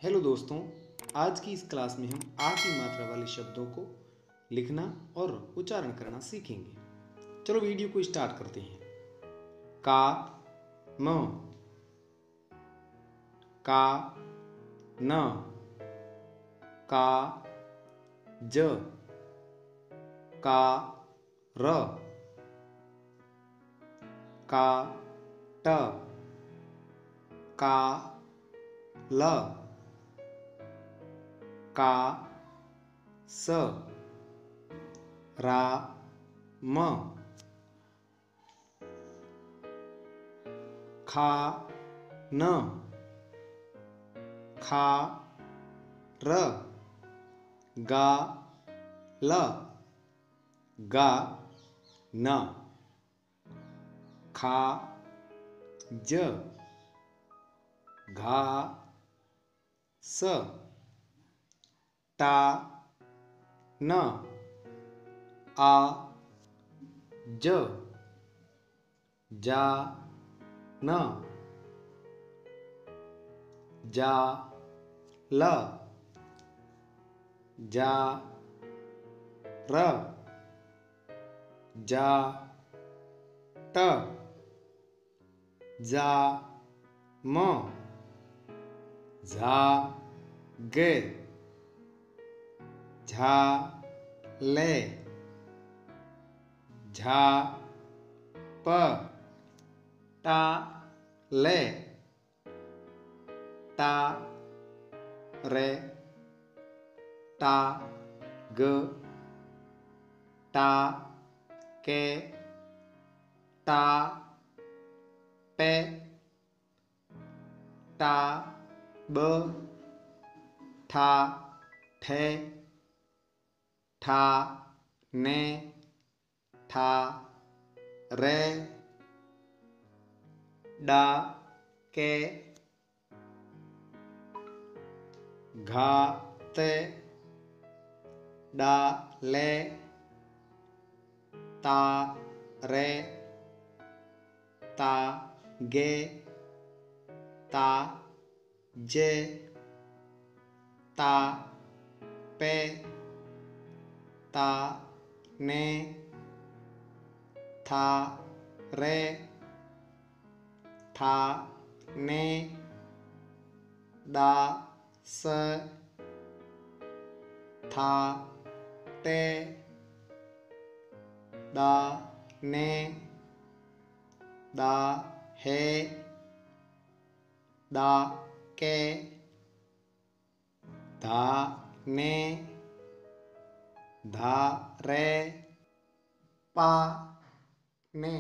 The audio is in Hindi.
हेलो दोस्तों, आज की इस क्लास में हम आ की मात्रा वाले शब्दों को लिखना और उच्चारण करना सीखेंगे। चलो वीडियो को स्टार्ट करते हैं। का म, का न, का ज, का र, का ट, का ल, का स, रा म, खा न, खा र, गा ल, गा न, खा ज, घा स, टा न, आ ज, जा न, जा ल, जा र, जा ट, जा म, झा गे, झा ले, झा प, टा ले, टा रे, टा ग, टा के, टा पे, टा ब, ठा ठे, ठा ने, ठा रे, डा के, घा ते, डा ले, ता रे, ता गे, ता जे, ता पे, ता ने, था रे, था ने, डा स, था ते, डा ने, डा हे, डा के, धा ने, धा रे, पा ने।